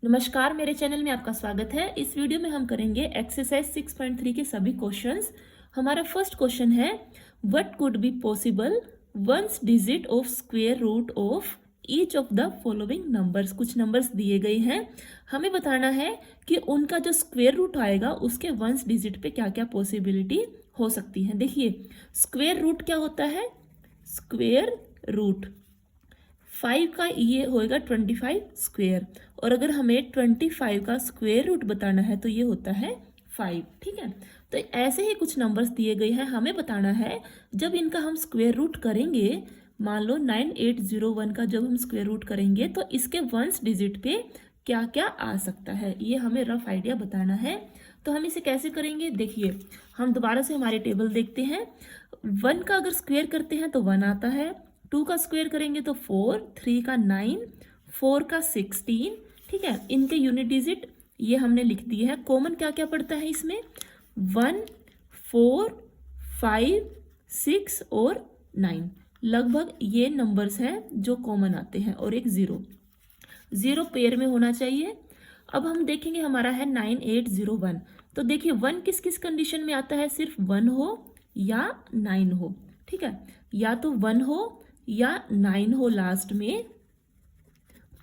नमस्कार, मेरे चैनल में आपका स्वागत है। इस वीडियो में हम करेंगे एक्सरसाइज 6.3 के सभी क्वेश्चंस। हमारा फर्स्ट क्वेश्चन है, what could be possible ones digit of square root of each of the following numbers. कुछ नंबर्स दिए गए हैं, हमें बताना है कि उनका जो स्क्वायर रूट आएगा उसके वंस डिजिट पे क्या क्या पॉसिबिलिटी हो सकती है। देखिए, स्क्वायर रूट क्या होता है? स्क्वायर रूट 5 का ये होएगा 25 स्क्वायर, और अगर हमें 25 का स्क्वायर रूट बताना है तो ये होता है 5। ठीक है, तो ऐसे ही कुछ नंबर्स दिए गए हैं, हमें बताना है जब इनका हम स्क्वायर रूट करेंगे। मान लो 9801 का जब हम स्क्वायर रूट करेंगे तो इसके वंस डिजिट पे क्या क्या आ सकता है, ये हमें रफ आइडिया बताना है। तो हम इसे कैसे करेंगे? देखिए, हम दोबारा से हमारे टेबल देखते हैं। 1 का अगर स्क्वायर करते हैं तो 1 आता है, 2 का स्क्वायर करेंगे तो 4, 3 का 9, 4 का 16। ठीक है, इनके यूनिट डिजिट ये हमने लिख दिए हैं। कॉमन क्या क्या पड़ता है इसमें? 1, 4, 5, 6 और 9, लगभग ये नंबर्स हैं जो कॉमन आते हैं, और एक जीरो, जीरो पेयर में होना चाहिए। अब हम देखेंगे, हमारा है 9801। तो देखिए, 1 किस किस कंडीशन में आता है? सिर्फ 1 हो या 9 हो। ठीक है, या तो 1 हो या 9 हो लास्ट में,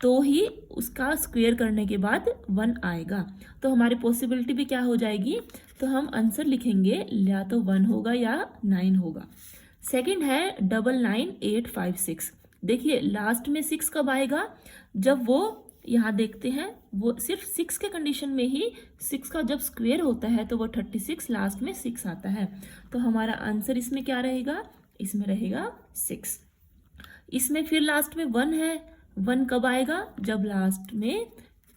तो ही उसका स्क्वायर करने के बाद 1 आएगा। तो हमारी पॉसिबिलिटी भी क्या हो जाएगी? तो हम आंसर लिखेंगे, या तो 1 होगा या 9 होगा। सेकंड है 99856। देखिए, लास्ट में 6 कब आएगा? जब वो, यहाँ देखते हैं, वो सिर्फ 6 के कंडीशन में ही 6 का जब स्क्वायर होता है तो वो 36, लास्ट में 6 आता है। तो हमारा आंसर इसमें क्या रहेगा? इसमें रहेगा 6। इसमें फिर लास्ट में 1 है, 1 कब आएगा? जब लास्ट में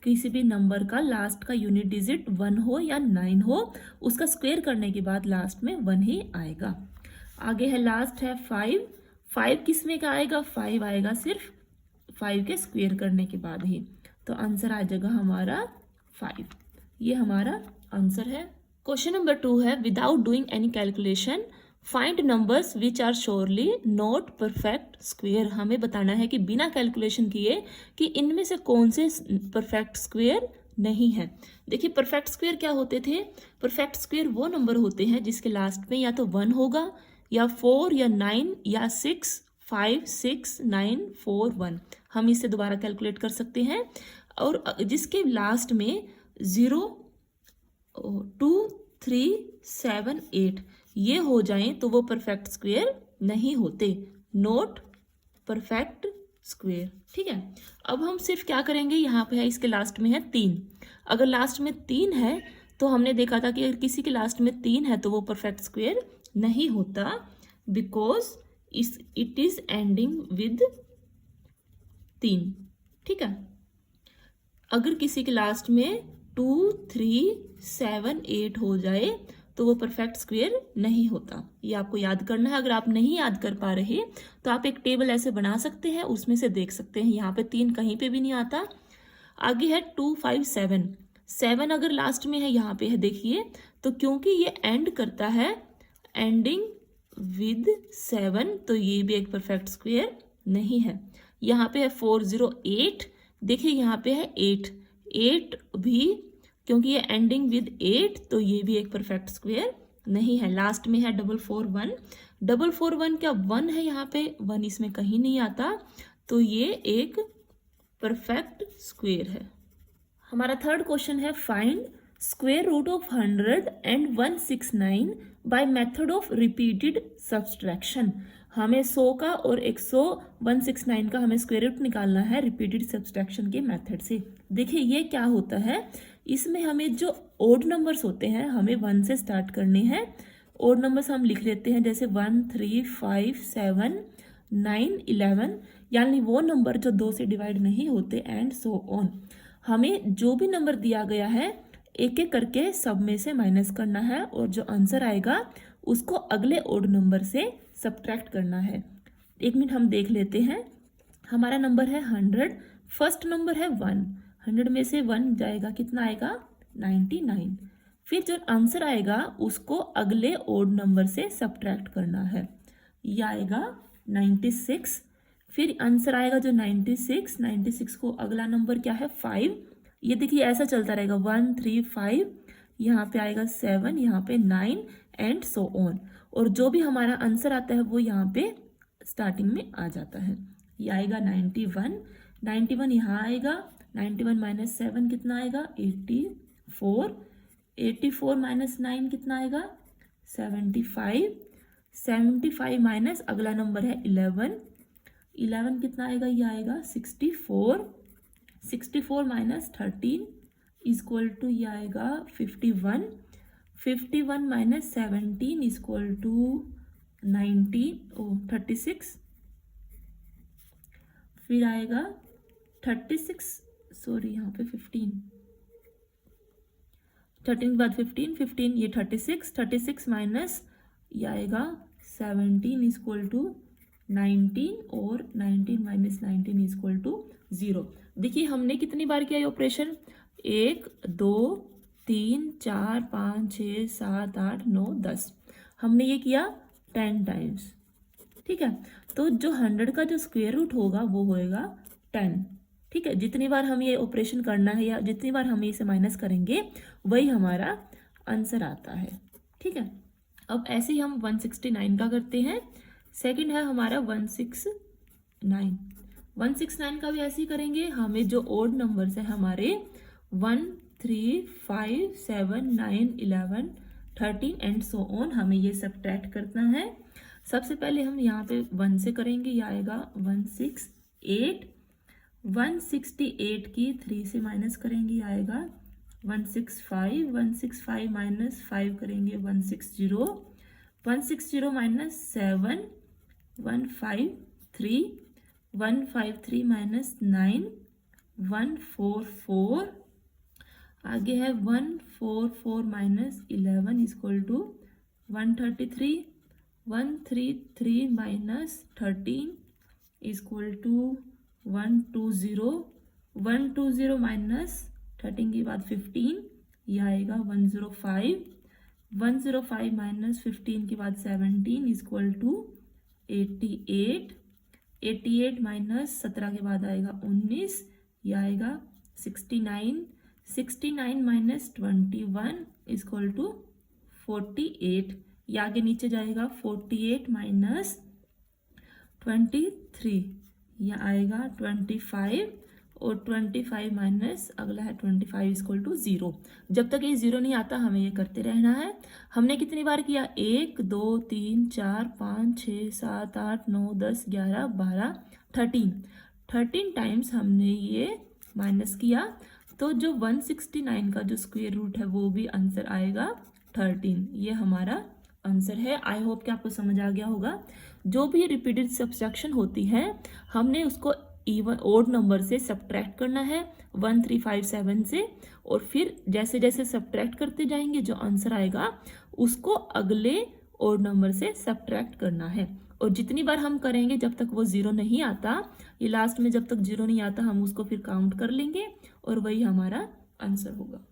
किसी भी नंबर का लास्ट का यूनिट डिजिट 1 हो या 9 हो, उसका स्क्वायर करने के बाद लास्ट में 1 ही आएगा। आगे है, लास्ट है 5। 5 किस में का आएगा? 5 आएगा सिर्फ 5 के स्क्वायर करने के बाद ही। तो आंसर आ जाएगा हमारा 5। ये हमारा आंसर है। क्वेश्चन नंबर 2 है, without doing any calculation find numbers which are surely not perfect square. हमें बताना है कि बिना कैलकुलेशन किए कि इनमें से कौन से परफेक्ट स्क्वायर नहीं है। देखिए, परफेक्ट स्क्वायर क्या होते थे? परफेक्ट स्क्वायर वो नंबर होते हैं जिसके लास्ट में या तो 1 होगा, या 4, या 9, या 6, 5, 6, 9, 4, 1। हम इसे दोबारा कैलकुलेट कर सकते हैं। और जिसके लास्ट में 0, 2, 3, 7, 8 ये हो जाएं तो वो परफेक्ट स्क्वायर नहीं होते, नॉट परफेक्ट स्क्वायर। ठीक है, अब हम सिर्फ क्या करेंगे, यहाँ पे है, इसके लास्ट में है 3। अगर लास्ट में 3 है तो हमने देखा था कि अगर किसी के लास्ट में 3 है तो वो परफेक्ट स्क्वायर नहीं होता, because it is ending with 3। ठीक है, अगर किसी के लास्ट में 2, 3, 7, 8 हो जाए तो वो परफेक्ट स्क्वायर नहीं होता। ये आपको याद करना है। अगर आप नहीं याद कर पा रहे तो आप एक टेबल ऐसे बना सकते हैं, उसमें से देख सकते हैं। यहाँ पे 3 कहीं पे भी नहीं आता। आगे है 2, 5, 7। 7 अगर लास्ट में है, यहाँ पे है, देखिए, तो क्योंकि ये एंड करता है एंडिंग विद 7, तो ये भी एक परफेक्ट स्क्वायर नहीं है। यहाँ पे है 408। देखिए, यहाँ पे है 8, 8 भी क्योंकि ये एंडिंग विद 8, तो ये भी एक परफेक्ट स्क्वायर नहीं है। लास्ट में है 441। 441 क्या 1 है? यहाँ पे 1 इसमें कहीं नहीं आता, तो ये एक परफेक्ट स्क्वायर है। हमारा थर्ड क्वेश्चन है, find square root of 100 and 169 by method of repeated subtraction. हमें 100 का और 169 का हमें स्क्वायर रूट निकालना है रिपीटेड सब्सट्रैक्शन के मेथड से। देखिए, ये क्या होता है, इसमें हमें जो ओड नंबर्स होते हैं हमें 1 से स्टार्ट करने हैं। ओड नंबर्स हम लिख लेते हैं, जैसे 1, 3, 5, 7, 9, 11, यानी वो नंबर जो 2 से डिवाइड नहीं होते, एंड सो ऑन। हमें जो भी नंबर दिया गया है एक एक करके सब में से माइनस करना है, और जो आंसर आएगा उसको अगले ओड नंबर से सब्ट्रैक्ट करना है। एक मिनट हम देख लेते हैं। हमारा नंबर है 100, फर्स्ट नंबर है 1, 100 में से 1 जाएगा, कितना आएगा? 99। फिर जो आंसर आएगा उसको अगले ओड नंबर से सब्ट्रैक्ट करना है, ये आएगा 96। फिर आंसर आएगा जो 96, 96 को अगला नंबर क्या है? 5, ये देखिए ऐसा चलता रहेगा 1 3 5, यहाँ पे आएगा 7, यहाँ पे 9 एंड सो ऑन। और जो भी हमारा आंसर आता है वो यहाँ पे स्टार्टिंग में आ जाता है। ये आएगा 91, 91 यहाँ आएगा, 91 माइनस 7 कितना आएगा 84, 84 माइनस 9 कितना आएगा 75, 75 माइनस अगला नंबर है 11, 11 कितना आएगा ये आएगा 64, 64 माइनस 13 इक्वल टू ये आएगा 51, 51 माइनस 17 इक्वल टू 36, फिर आएगा 36, सॉरी यहाँ पे 15, 13 के बाद 15, 15 ये 36, 36 माइनस ये आएगा 17 इक्वल टू 19 और 19 माइनस 19 इक्वल टू 0। देखिए हमने कितनी बार किया ये ऑपरेशन, 1 2 3 4 5 6 7 8 9 10, हमने ये किया 10 टाइम्स। ठीक है, तो जो 100 का जो स्क्वायर रूट होगा वो होएगा 10। ठीक है, जितनी बार हम ये ऑपरेशन करना है या जितनी बार हम इसे माइनस करेंगे वही हमारा आंसर आता है। ठीक है, अब ऐसे ही हम 169 का करते हैं। सेकंड है हमारा 169, 169 का भी ऐसे ही करेंगे। हमें जो ओड नंबर्स है हमारे 1 3 5 7 9 11 13 एंड सो ऑन, हमें ये सब्ट्रैक्ट करना है। सबसे पहले हम यहाँ पे 1 से करेंगे, ये आएगा 168, 168 की 3 से माइनस करेंगे आएगा 165, 165 माइनस 5 करेंगे 160, 160 माइनस 7 153, 153 माइनस 9 144, आगे है 144 minus 11 equal to 133, 133 minus 13 equal to 120, 120 minus 13 के बाद 15 ये आएगा 105, 105 माइनस 15 के बाद 17 इक्वल टू 88, 88 माइनस 17 के बाद आएगा 19, ये आएगा 69, 69 माइनस 21 इक्वल टू 48, ये आगे नीचे जाएगा 48 माइनस 23, यह आएगा 25 और 25 माइनस अगला है 25 इक्वल टू 0। जब तक ये 0 नहीं आता हमें ये करते रहना है। हमने कितनी बार किया, 1 2 3 4 5 6 7 8 9 10 11 12 13 टाइम्स हमने ये माइनस किया, तो जो 169 का जो स्क्वायर रूट है वो भी आंसर आएगा 13। ये हमारा आंसर है। आई होप कि आपको समझ आ गया होगा। जो भी रिपीटेड सब्ट्रैक्शन होती है हमने उसको इवन ओड नंबर से सब्ट्रैक्ट करना है 1 3 5 7 से, और फिर जैसे जैसे सब्ट्रैक्ट करते जाएंगे जो आंसर आएगा उसको अगले ओड नंबर से सब्ट्रैक्ट करना है। और जितनी बार हम करेंगे जब तक वो 0 नहीं आता, ये लास्ट में जब तक 0 नहीं आता हम उसको फिर काउंट कर लेंगे और वही हमारा आंसर होगा।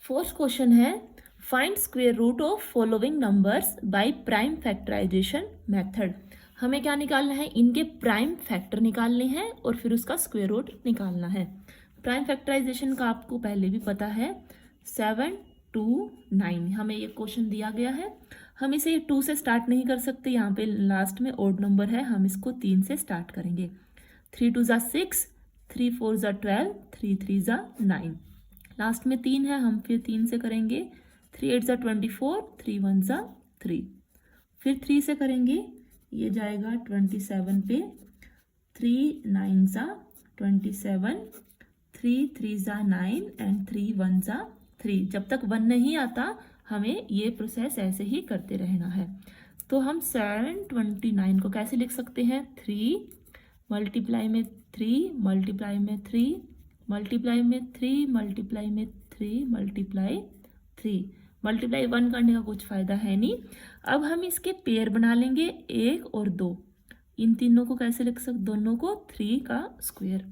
फोर्थ क्वेश्चन है, find square root of following numbers by prime factorization method. हमें क्या निकालना है, इनके प्राइम फैक्टर निकालने हैं और फिर उसका स्क्वायर रूट निकालना है। प्राइम फैक्टराइजेशन का आपको पहले भी पता है, 7 2 9 हमें ये क्वेश्चन दिया गया है। हम इसे 2 से स्टार्ट नहीं कर सकते, यहाँ पे लास्ट में ओड नंबर है, हम इसको 3 से स्टार्ट करेंगे। 3 2 ज़ा 6, 3 4 ज़ा 12, 3 3 ज़ा 9, लास्ट में 3 है, हम फिर 3 से करेंगे। 3 8 ज़ा 24, 3 1 ज़ा 3, फिर 3 से करेंगे, ये जाएगा 27 पे, 3 9 ज़ा 27, 3 3 ज़ा 9 एंड 3 1 ज़ा 3। जब तक 1 नहीं आता हमें ये प्रोसेस ऐसे ही करते रहना है। तो हम 729 को कैसे लिख सकते हैं, 3 मल्टीप्लाई में 3 मल्टीप्लाई में 3 मल्टीप्लाई में 3 मल्टीप्लाई में 3 मल्टीप्लाई 3, मल्टीप्लाई 1 करने का कुछ फ़ायदा है नहीं। अब हम इसके पेयर बना लेंगे 1 और 2, इन तीनों को कैसे लिख सकते, दोनों को 3 का स्क्वायर।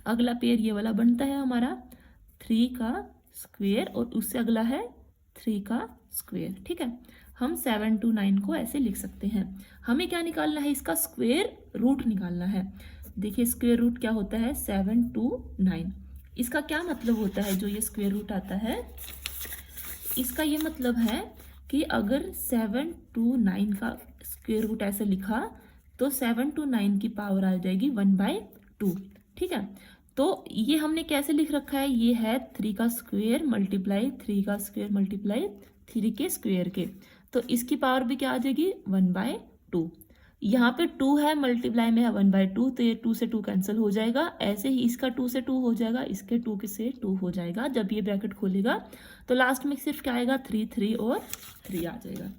अगला पेयर ये वाला बनता है हमारा 3 का स्क्वायर और उससे अगला है 3 का स्क्वायर। ठीक है, हम 7 2 9 को ऐसे लिख सकते हैं। हमें क्या निकालना है, इसका स्क्वायर रूट निकालना है। देखिए स्क्वायर रूट क्या होता है, 7 2 9। इसका क्या मतलब होता है जो ये स्क्वायर रूट आता है? इसका ये मतलब है कि अगर 7 to 9 का स्क्वायर रूट ऐसे लिखा तो 7 to 9 की पावर आ जाएगी 1/2। ठीक है, तो ये हमने कैसे लिख रखा है, ये है 3 का स्क्वायर मल्टीप्लाई 3 का स्क्वायर मल्टीप्लाई 3 के स्क्वायर के, तो इसकी पावर भी क्या आ जाएगी 1/2। यहाँ पे 2 है, मल्टीप्लाई में है 1/2, तो ये 2 से 2 कैंसिल हो जाएगा। ऐसे ही इसका 2 से 2 हो जाएगा, इसके 2 से 2 हो जाएगा। जब ये ब्रैकेट खोलेगा तो लास्ट में सिर्फ क्या आएगा 3 3 और 3 आ जाएगा।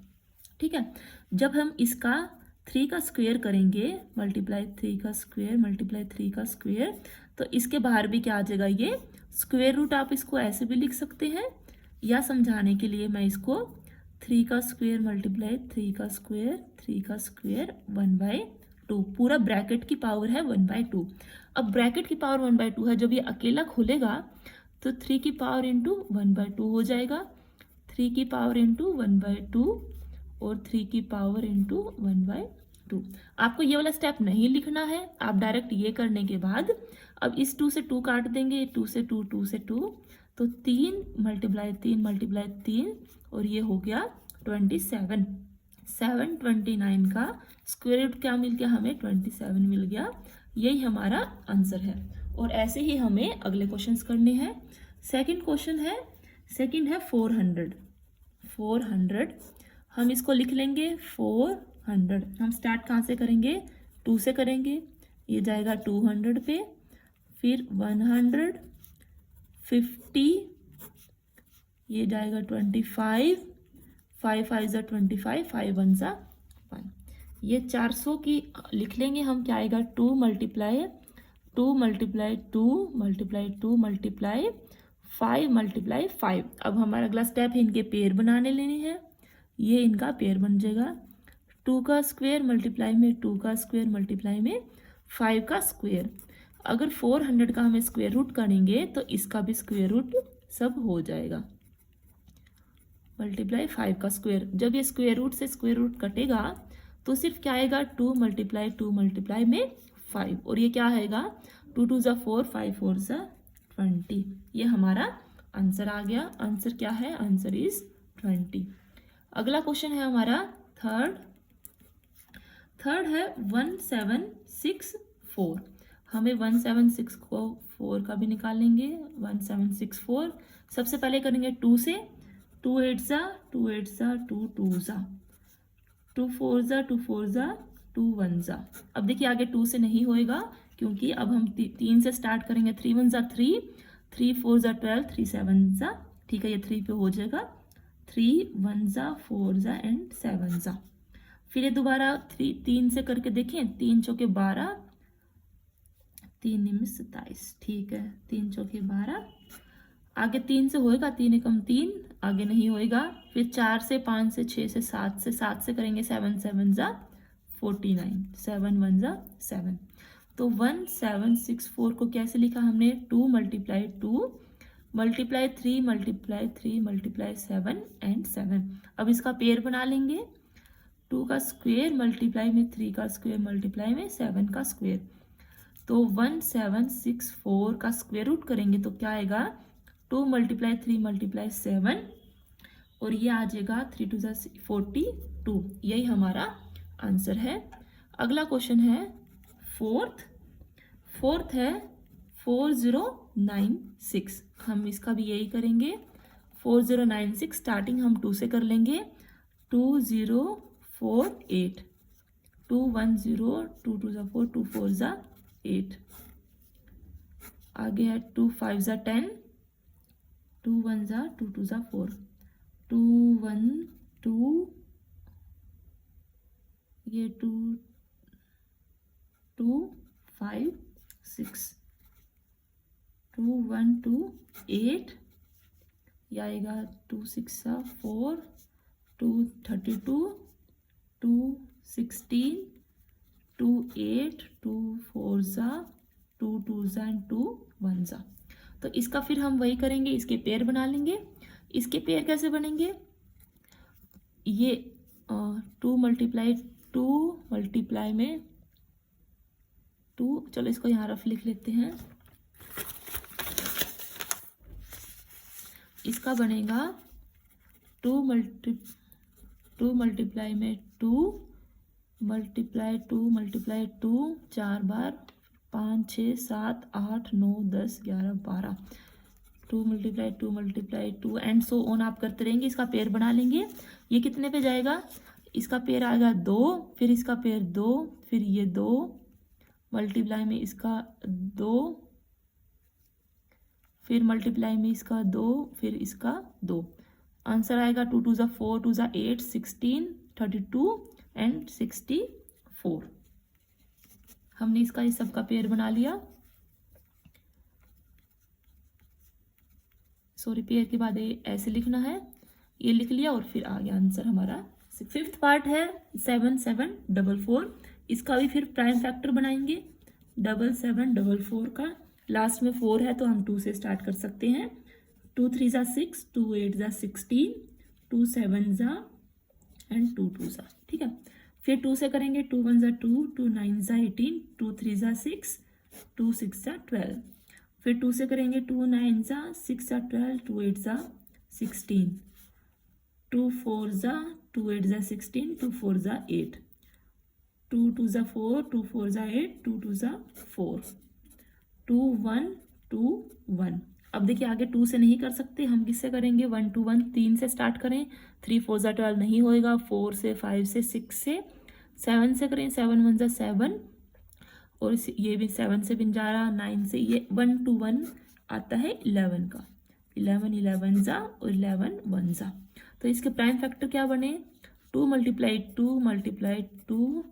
ठीक है, जब हम इसका 3 का स्क्वायर करेंगे मल्टीप्लाई 3 का स्क्वायर मल्टीप्लाई 3 का स्क्वायर, तो इसके बाहर भी क्या आ जाएगा ये स्क्वायर रूट। आप इसको ऐसे भी लिख सकते हैं, या समझाने के लिए मैं इसको 3 का स्क्वायर मल्टीप्लाई 3 का स्क्वायर 1/2, पूरा ब्रैकेट की पावर है 1/2। अब ब्रैकेट की पावर 1/2 है, जब ये अकेला खोलेगा तो 3 की पावर इंटू 1/2 हो जाएगा, 3 की पावर इंटू 1/2 और 3 की पावर इंटू 1/2। आपको ये वाला स्टेप नहीं लिखना है, आप डायरेक्ट ये करने के बाद अब इस 2 से 2 काट देंगे, 2 से 2 2 से 2, तो 3 मल्टीप्लाई 3 और ये हो गया 27। 729 का स्क्वायर रूट क्या मिल गया हमें 27 मिल गया। यही हमारा आंसर है। और ऐसे ही हमें अगले क्वेश्चंस करने हैं। सेकंड क्वेश्चन है, सेकंड है 400। हम इसको लिख लेंगे 400। हम स्टार्ट कहाँ से करेंगे, 2 से करेंगे, ये जाएगा 200 पे, फिर 100, 50, ये जाएगा 25, 5 5 ज़ा 25, 5 1 ज़ा 1। ये 400 की लिख लेंगे हम, क्या आएगा 2 multiply 2 multiply 2 multiply 2 multiply 5 multiply 5। अब हमारा अगला स्टेप है इनके पेयर बनाने लेने हैं। ये इनका पेयर बन जाएगा 2 का स्क्वायर मल्टीप्लाई में 2 का स्क्वायर मल्टीप्लाई में 5 का स्क्वायर। अगर 400 का हमें स्क्वायर रूट करेंगे तो इसका भी स्क्वायर रूट सब हो जाएगा, मल्टीप्लाई 5 का स्क्वायर। जब ये स्क्वायर रूट से स्क्वायर रूट कटेगा तो सिर्फ क्या आएगा 2 मल्टीप्लाई 2 मल्टीप्लाई में 5, और ये क्या आएगा 2 2 ज़ा 4 5 4 ज़ा 20। ये हमारा आंसर आ गया। आंसर क्या है, आंसर इज 20। अगला क्वेश्चन है हमारा थर्ड है 1764। हमें 1764 का भी निकालेंगे। 1764 सबसे पहले करेंगे 2 से, 2 8 ज़ा 2 8 ज़ा 2 2 ज़ा 2 4 ज़ा 2 4 ज़ा 2 1 ज़ा। अब देखिए आगे 2 से नहीं होएगा, क्योंकि अब हम 3 से स्टार्ट करेंगे। 3 1 ज़ा 3, 3 4 ज़ा 12, 3 7 ज़ा, ठीक है ये 3 पे हो जाएगा, 3 1 ज़ा 4 ज़ा एंड 7 ज़ा। फिर ये दोबारा 3 से करके देखें, 3 चौके 12, 3 निम 27, ठीक है 3 चौके 12। आगे 3 से होएगा, 3 एकम 3, आगे नहीं होएगा। फिर 4 से 5 से 6 से 7 से करेंगे 7 7 ज़ा 49, 7 1 ज़ा 7। तो 1764 को कैसे लिखा हमने, 2 multiply 2 multiply 3 multiply 3 multiply 7 and 7। अब इसका पेयर बना लेंगे, 2 का स्क्वायर मल्टीप्लाई में 3 का स्क्वायर मल्टीप्लाई में 7 का स्क्वायर। तो 1764 का स्क्वायर रूट करेंगे तो क्या आएगा 2 मल्टीप्लाई 3 मल्टीप्लाई 7, और ये आ जाएगा 3 2 ज़ा 42। यही हमारा आंसर है। अगला क्वेश्चन है फोर्थ है 4096। हम इसका भी यही करेंगे 4096। स्टार्टिंग हम 2 से कर लेंगे, 2048, 210, 2 2 ज़ा 4, 2 4 ज़ा 8। आगे है 2 5 ज़ा 10, 2 1 ज़ा 2 2 ज़ा 4, 2 1 2, ये 2 2 5 6, 2 1 2 8, ये आएगा 2 6 ज़ा 4, 2 32, 2 16, 2 8, 2 4 ज़ा 2 2 ज़ा एंड 2 1 ज़ा। तो इसका फिर हम वही करेंगे, इसके पेयर बना लेंगे। इसके पेयर कैसे बनेंगे, ये 2 मल्टीप्लाई 2 मल्टीप्लाई में 2, चलो इसको यहाँ रफ लिख लेते हैं, इसका बनेगा 2 मल्टीप्लाई में 2 multiply 2 4 bar 5 6 7 8 9 10 11 12 2 multiply 2 and so on आप करते रहेंगे। इसका पेयर बना लेंगे। ये कितने पे जाएगा? इसका पेयर आएगा 2, फिर इसका पेयर 2, फिर ये 2 मल्टीप्लाई में इसका 2, फिर मल्टीप्लाई में इसका 2, फिर इसका 2। आंसर आएगा 2 2 4 2 8 16 32 एंड 64। हमने इसका इस सब का पेयर बना लिया। सॉरी, पेयर के बाद ये ऐसे लिखना है, ये लिख लिया और फिर आ गया आंसर हमारा। फिफ्थ पार्ट है 7 7 4 4। इसका भी फिर प्राइम फैक्टर बनाएंगे। 7 7 4 4 का लास्ट में 4 है तो हम 2 से स्टार्ट कर सकते हैं। 2 3 ज़ा 6, 2 8 ज़ा 16, 2 7 ज़ा एंड 2 2 ज़ा। ठीक है, फिर 2 से करेंगे। 2 1 ज़ा 2, 2 9 ज़ा 18, 2 3 ज़ा 6, 2 6 ज़ा 12। फिर 2 से करेंगे। 2 9 ज़ा 6 ज़ा 12, 2 8 ज़ा 16, 2 4 ज़ा 2 8 ज़ा 16, 2 4 ज़ा 8, 2 2 ज़ा 4, 2 4 ज़ा 8, 2 2 ज़ा 4, 2 1 2 1। अब देखिए आगे 2 से नहीं कर सकते, हम किससे करेंगे? 1 2 1 3 से स्टार्ट करें। 3 4 ज़ा 12 नहीं होएगा। 4 से 5 से 6 से 7 से करें। 7 1 ज़ा 7 और ये भी 7 से भी जा रहा। 9 से ये 1 2 1 आता है 11 का। 11 11 ज़ा और 11 1 ज़ा। तो इसके प्राइम फैक्टर क्या बने? 2 मल्टीप्लाई 2 मल्टीप्लाई 2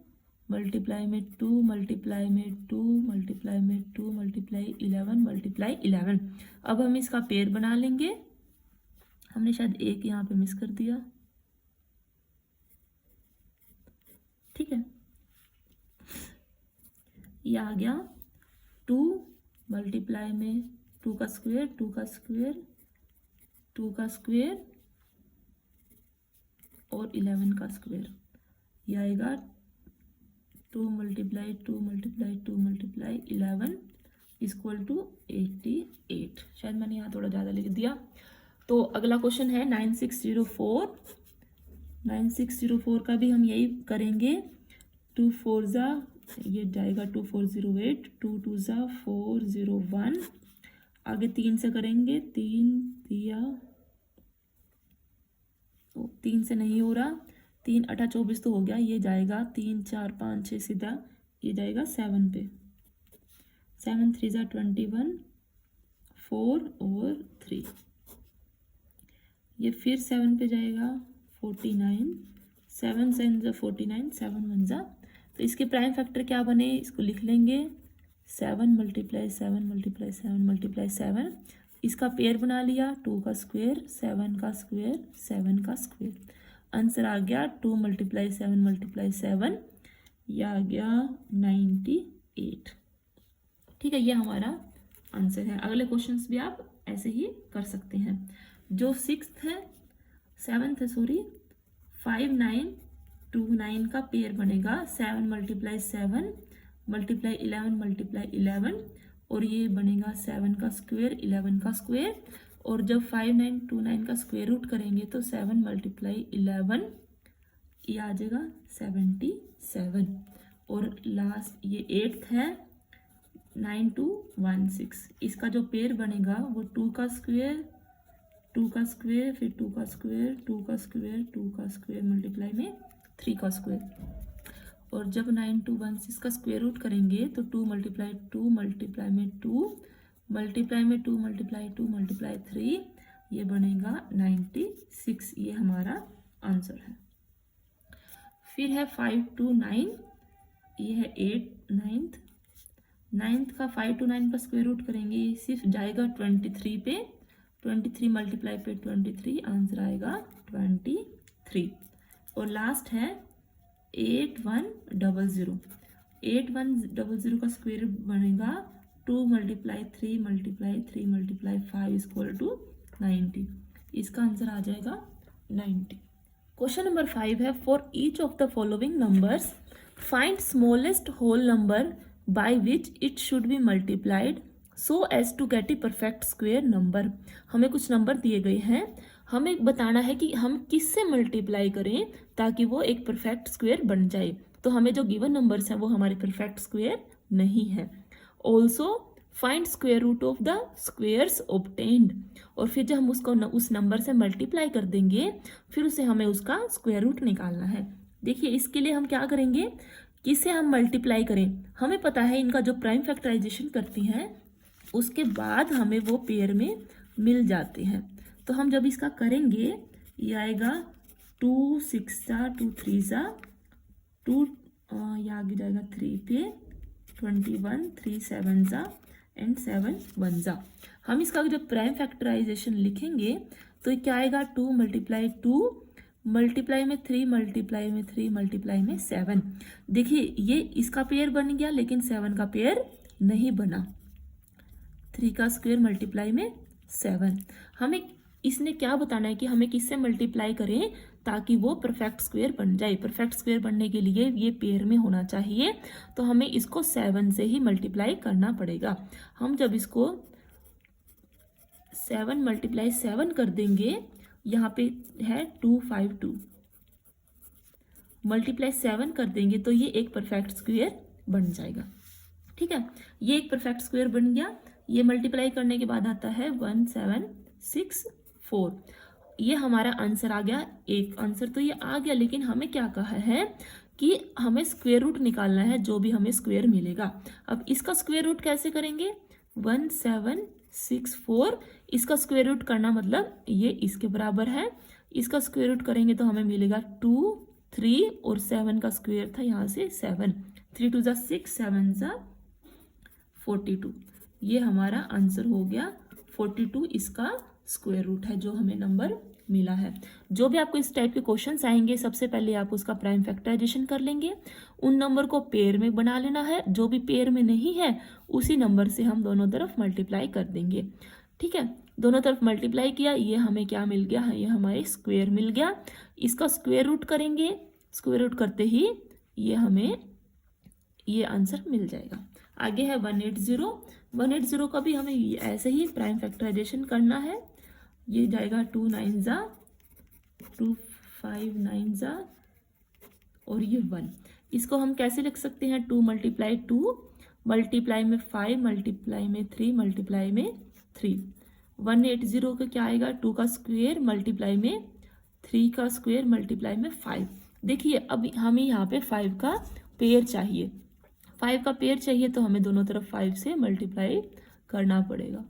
मल्टीप्लाई में 2 मल्टीप्लाई में 2 मल्टीप्लाई में 2 मल्टीप्लाई 11 मल्टीप्लाई 11। अब हम इसका पेयर बना लेंगे। हमने शायद एक यहाँ पे मिस कर दिया। ठीक है, ये आ गया 2 मल्टीप्लाई में 2 का स्क्वायर 2 का स्क्वायर 2 का स्क्वायर और 11 का स्क्वायर। ये आएगा 2 multiply 2 multiply 2 multiply 11 equal to 88। शायद मैंने यहाँ थोड़ा ज़्यादा लिख दिया। तो अगला क्वेश्चन है 9604। 9604 का भी हम यही करेंगे। 2 4 ज़ा ये जाएगा 2 4 0 8, 2 2 ज़ा 4 0 1। आगे 3 से करेंगे। 3 दिया, 3 से नहीं हो रहा। 3 8 24 तो हो गया। ये जाएगा 3 4 5 6 सीधा ये जाएगा 7 पे। 7 3 ज़ा 21, 4 और 3। ये फिर 7 पे जाएगा 49, 7 7 ज़ा 49, 7 1 ज़ा। तो इसके प्राइम फैक्टर क्या बने? इसको लिख लेंगे 7 मल्टीप्लाई 7 मल्टीप्लाई 7 मल्टीप्लाई 7। इसका पेयर बना लिया। 2 का स्क्वायर 7 का स्क्वायर 7 का स्क्वायर। आंसर आ गया 2 मल्टीप्लाई 7 मल्टीप्लाई 7। यह आ गया 98। ठीक है, ये हमारा आंसर है। अगले क्वेश्चंस भी आप ऐसे ही कर सकते हैं। जो 6th है 7th है सॉरी 5 9 2 9 का पेयर बनेगा 7 मल्टीप्लाई 7 मल्टीप्लाई 11 मल्टीप्लाई 11 और ये बनेगा 7 का स्क्वायर 11 का स्क्वायर। और जब 5 9 2 9 का स्क्वायर रूट करेंगे तो 7 मल्टीप्लाई 11 ये आ जाएगा 77। और लास्ट ये 8th है 9 2 1 6। इसका जो पेयर बनेगा वो 2 का स्क्वायर 2 का स्क्वायर फिर 2 का स्क्वायर 2 का स्क्वायर 2 का स्क्वायर मल्टीप्लाई में 3 का स्क्वायर। और जब 9 2 1 6 का स्क्वायर रूट करेंगे तो 2 मल्टीप्लाई 2 मल्टीप्लाई में 2 मल्टीप्लाई में 2 मल्टीप्लाई 2 मल्टीप्लाई 3 ये बनेगा 96। ये हमारा आंसर है। फिर है 5 2 9, ये है 8 9th का 5 2 9 का स्क्वायर रूट करेंगे। ये सिर्फ जाएगा 23 पे। 23 मल्टीप्लाई पे 23 आंसर आएगा 23। और लास्ट है 8 1 0 0। 8 1 0 0 का स्क्वायर बनेगा 2 multiply 3 multiply 3 multiply 5 equal to 90। इसका आंसर आ जाएगा 90। क्वेश्चन नंबर 5 है for each of the following numbers find smallest whole number by which it should be multiplied so as to get a perfect square number. हमें कुछ number दिए गए हैं, हमें बताना है कि हम किससे मल्टीप्लाई करें ताकि वो एक परफेक्ट स्क्वेयर बन जाए। तो हमें जो गिवन नंबर्स हैं वो हमारे परफेक्ट स्क्वेयर नहीं है। Also find square root of the squares obtained. और फिर जब हम उसको उस नंबर से मल्टीप्लाई कर देंगे फिर उसे हमें उसका स्क्वेयर रूट निकालना है। देखिए इसके लिए हम क्या करेंगे, किसे हम मल्टीप्लाई करें। हमें पता है इनका जो प्राइम फैक्टराइजेशन करती हैं उसके बाद हमें वो पेयर में मिल जाते हैं। तो हम जब इसका करेंगे ये आएगा 2 6 जा 2 3 जा 2, ये आगे जाएगा 3 पे 21 3 7 जा एंड 7 1 जा। हम इसका जब प्राइम फैक्टराइजेशन लिखेंगे तो क्या आएगा 2 मल्टीप्लाई 2 मल्टीप्लाई में 3 मल्टीप्लाई में 3 मल्टीप्लाई में 7। देखिए ये इसका पेयर बन गया लेकिन 7 का पेयर नहीं बना। 3 का स्क्वायर मल्टीप्लाई में 7। हमें इसने क्या बताना है कि हमें किससे मल्टीप्लाई करें ताकि वो परफेक्ट स्क्वायर बन जाए। परफेक्ट स्क्वायर बनने के लिए ये पेयर में होना चाहिए, तो हमें इसको 7 से ही मल्टीप्लाई करना पड़ेगा। हम जब इसको 7 मल्टीप्लाई 7 कर देंगे, यहाँ पे है 252 मल्टीप्लाई 7 कर देंगे तो ये एक परफेक्ट स्क्वायर बन जाएगा। ठीक है, ये एक परफेक्ट स्क्वायर बन गया। ये मल्टीप्लाई करने के बाद आता है 1764। ये हमारा आंसर आ गया। एक आंसर तो ये आ गया, लेकिन हमें क्या कहा है कि हमें स्क्वायर रूट निकालना है जो भी हमें स्क्वायर मिलेगा। अब इसका स्क्वायर रूट कैसे करेंगे, 1764 इसका स्क्वायर रूट करना मतलब ये इसके बराबर है। इसका स्क्वायर रूट करेंगे तो हमें मिलेगा 2 3 और 7 का स्क्वायर था यहाँ से 7, 3 2 जा 6 7 जा 42। ये हमारा आंसर हो गया 42 इसका स्क्वायर रूट है जो हमें नंबर मिला है। जो भी आपको इस टाइप के क्वेश्चंस आएंगे सबसे पहले आप उसका प्राइम फैक्टराइजेशन कर लेंगे, उन नंबर को पेयर में बना लेना है। जो भी पेयर में नहीं है उसी नंबर से हम दोनों तरफ मल्टीप्लाई कर देंगे। ठीक है, दोनों तरफ मल्टीप्लाई किया, ये हमें क्या मिल गया, ये हमारे स्क्वायर मिल गया। इसका स्क्वायर रूट करेंगे, स्क्वायर रूट करते ही ये हमें ये आंसर मिल जाएगा। आगे है 180। 180 का भी हमें ऐसे ही प्राइम फैक्टराइजेशन करना है। ये जाएगा 2 9 जा 2 5 9 जा और ये 1। इसको हम कैसे लिख सकते हैं, 2 मल्टीप्लाई 2 मल्टीप्लाई में 5 मल्टीप्लाई में 3 मल्टीप्लाई में 3। 180 का क्या आएगा, 2 का स्क्वायर मल्टीप्लाई में 3 का स्क्वायर मल्टीप्लाई में 5। देखिए अब हमें यहाँ पे 5 का पेयर चाहिए। 5 का पेयर चाहिए तो हमें दोनों तरफ 5 से मल्टीप्लाई करना पड़ेगा।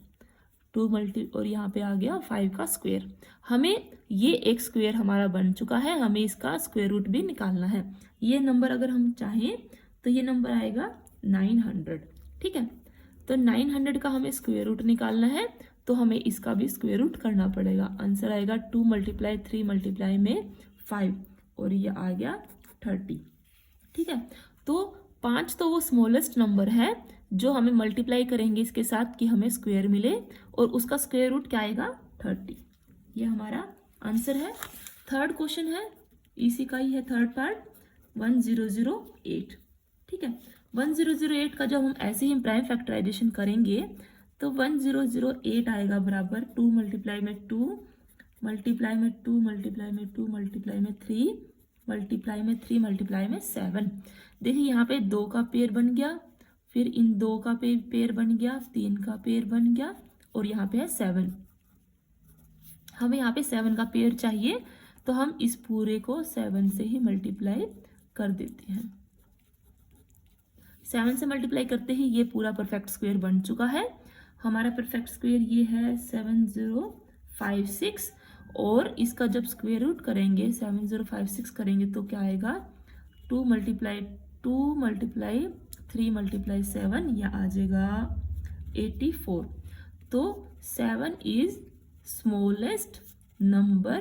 2 मल्टी और यहाँ पे आ गया 5 का स्क्वायर। हमें ये एक स्क्वायर हमारा बन चुका है, हमें इसका स्क्वायर रूट भी निकालना है। ये नंबर अगर हम चाहें तो ये नंबर आएगा 900। ठीक है, तो 900 का हमें स्क्वायर रूट निकालना है तो हमें इसका भी स्क्वायर रूट करना पड़ेगा। आंसर आएगा 2 मल्टीप्लाई 3 मल्टीप्लाई में 5 और ये आ गया 30। ठीक है, तो 5 तो वो स्मॉलेस्ट नंबर है जो हमें मल्टीप्लाई करेंगे इसके साथ कि हमें स्क्वायर मिले, और उसका स्क्वायर रूट क्या आएगा 30। ये हमारा आंसर है। थर्ड क्वेश्चन है, इसी का ही है थर्ड पार्ट, 1008। ठीक है, 1008 का जब हम ऐसे ही प्राइम फैक्टराइजेशन करेंगे तो 1008 आएगा बराबर 2 मल्टीप्लाई में 2 मल्टीप्लाई में 2 मल्टीप्लाई में 2 मल्टीप्लाई में 3 मल्टीप्लाई में 3 मल्टीप्लाई में 7। देखिए यहाँ पे 2 का पेयर बन गया, फिर इन 2 का पेयर बन गया, 3 का पेयर बन गया और यहाँ पे है 7। हमें यहाँ पे 7 का पेयर चाहिए तो हम इस पूरे को 7 से ही मल्टीप्लाई कर देते हैं। 7 से मल्टीप्लाई करते ही ये पूरा परफेक्ट स्क्वायर बन चुका है। हमारा परफेक्ट स्क्वायर ये है 7056, और इसका जब स्क्वायर रूट करेंगे 7056 करेंगे तो क्या आएगा, 2 मल्टीप्लाई 3 मल्टीप्लाई 7, यह आ जाएगा 84। तो 7 इज स्मॉलेस्ट नंबर